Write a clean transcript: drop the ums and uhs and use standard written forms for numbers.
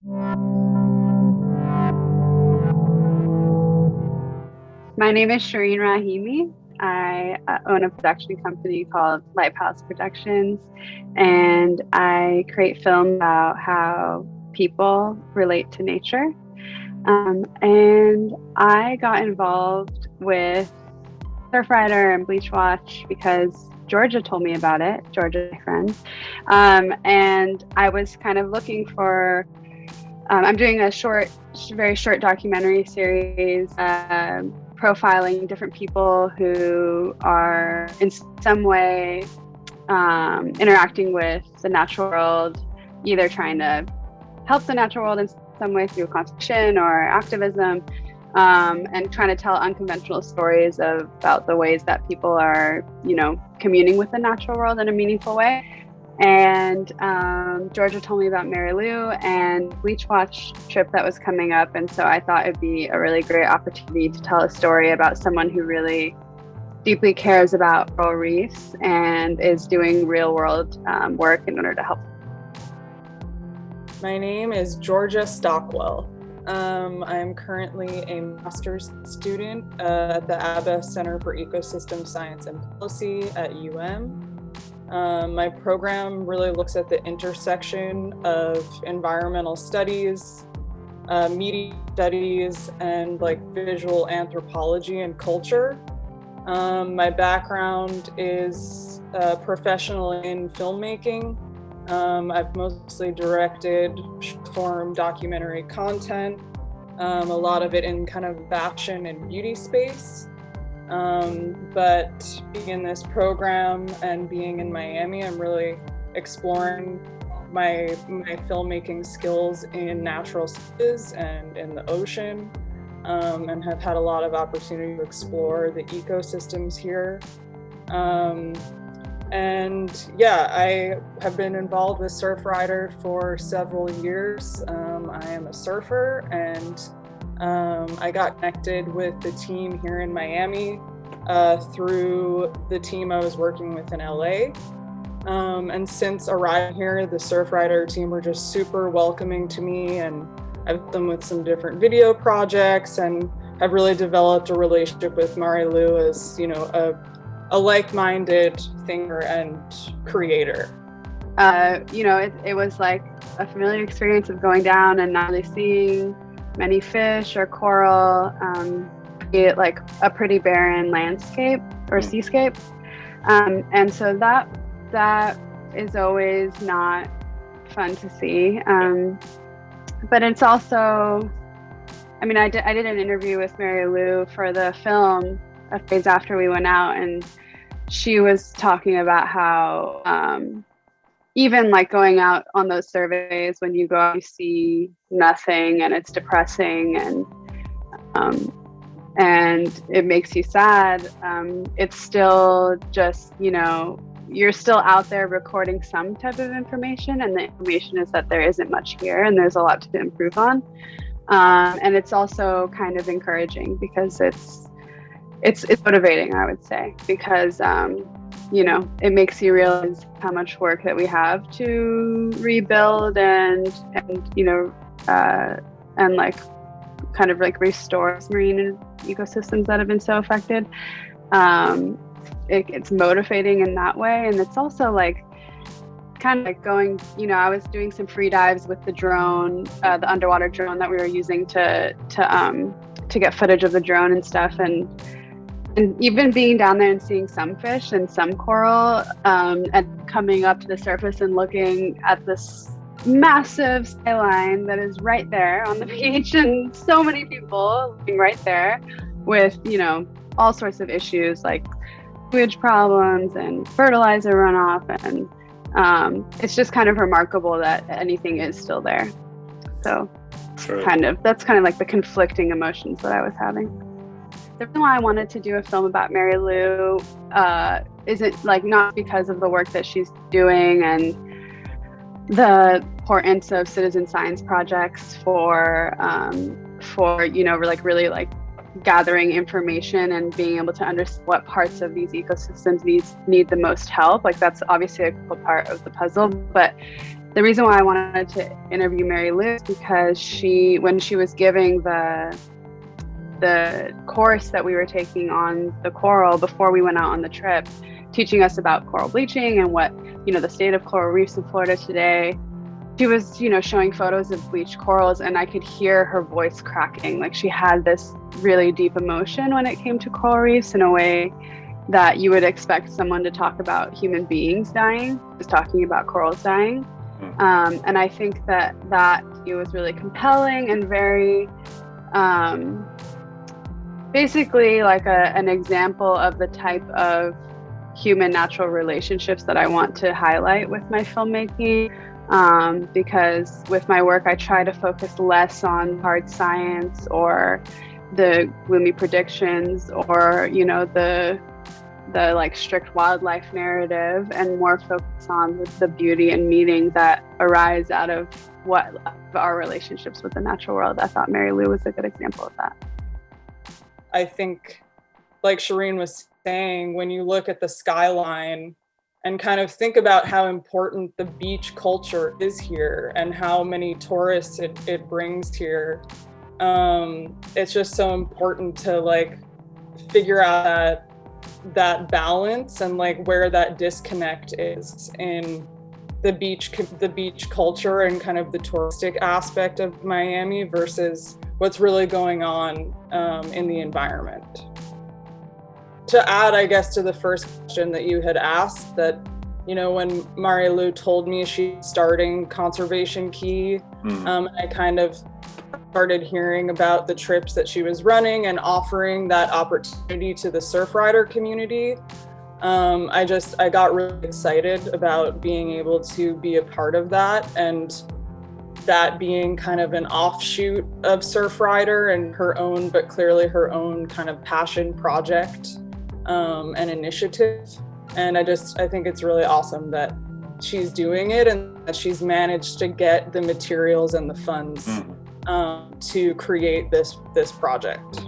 My name is Shireen Rahimi. I own a production company called Lighthouse Productions, and I create film about how people relate to nature. And I got involved with Surfrider and Bleach Watch because Georgia told me about it, Georgia, my friend. And I was kind of looking for, I'm doing a very short documentary series profiling different people who are in some way interacting with the natural world, either trying to help the natural world in some way through conservation or activism, and trying to tell unconventional stories about the ways that people are, communing with the natural world in a meaningful way. And Georgia told me about Marilu and Bleach Watch trip that was coming up, and so I thought it'd be a really great opportunity to tell a story about someone who really deeply cares about coral reefs and is doing real world work in order to help. My name is Georgia Stockwell. I'm currently a master's student at the ABBA Center for Ecosystem Science and Policy at UM. My program really looks at the intersection of environmental studies, media studies, and visual anthropology and culture. My background is professional in filmmaking. I've mostly directed short-form documentary content, a lot of it in kind of fashion and beauty space. But being in this program and being in Miami, I'm really exploring my filmmaking skills in natural spaces and in the ocean, and have had a lot of opportunity to explore the ecosystems here. And yeah, I have been involved with Surfrider for several years. I am a surfer, and I got connected with the team here in Miami through the team I was working with in LA. And since arriving here, the Surfrider team were just super welcoming to me, and I've helped them with some different video projects, and have really developed a relationship with Marilu as, a like-minded thinker and creator. It was like a familiar experience of going down and not really seeing many fish or coral, be it like a pretty barren landscape or seascape. And so that is always not fun to see. But it's also, I did an interview with Marilu for the film a few days after we went out, and she was talking about how even going out on those surveys, when you go out, you see nothing, and it's depressing, and it makes you sad. It's still just, you're still out there recording some type of information, and the information is that there isn't much here and there's a lot to improve on. And it's also kind of encouraging because it's motivating, I would say, because it makes you realize how much work that we have to rebuild and restore marine ecosystems that have been so affected. It's motivating in that way, and it's also going, I was doing some free dives with the drone, the underwater drone that we were using to get footage of the drone and stuff, and even being down there and seeing some fish and some coral, and coming up to the surface and looking at this massive skyline that is right there on the beach, and so many people living right there with, all sorts of issues like sewage problems and fertilizer runoff, and it's just kind of remarkable that anything is still there. So Sure. that's kind of like the conflicting emotions that I was having. The reason why I wanted to do a film about Marilu isn't not because of the work that she's doing and the importance of citizen science projects for really gathering information and being able to understand what parts of these ecosystems need the most help. That's obviously a cool part of the puzzle, but the reason why I wanted to interview Marilu is because when she was giving the course that we were taking on the coral before we went out on the trip, teaching us about coral bleaching and what, the state of coral reefs in Florida today, she was, showing photos of bleached corals, and I could hear her voice cracking. Like, she had this really deep emotion when it came to coral reefs in a way that you would expect someone to talk about human beings dying, just talking about corals dying. And I think that it was really compelling and very, basically like an example of the type of human natural relationships that I want to highlight with my filmmaking. Because with my work, I try to focus less on hard science or the gloomy predictions or, the like strict wildlife narrative, and more focus on the beauty and meaning that arise out of our relationships with the natural world. I thought Marilu was a good example of that. I think, like Shireen was saying, when you look at the skyline and kind of think about how important the beach culture is here and how many tourists it brings here, it's just so important to like figure out that balance and like where that disconnect is in the beach culture and kind of the touristic aspect of Miami versus what's really going on in the environment. To add, I guess, to the first question that you had asked, that, when Marilu told me she's starting Conservation Key, I kind of started hearing about the trips that she was running and offering that opportunity to the Surfrider community. I got really excited about being able to be a part of that, and that being kind of an offshoot of Surfrider and but clearly her own kind of passion project and initiative. And I think it's really awesome that she's doing it and that she's managed to get the materials and the funds to create this project.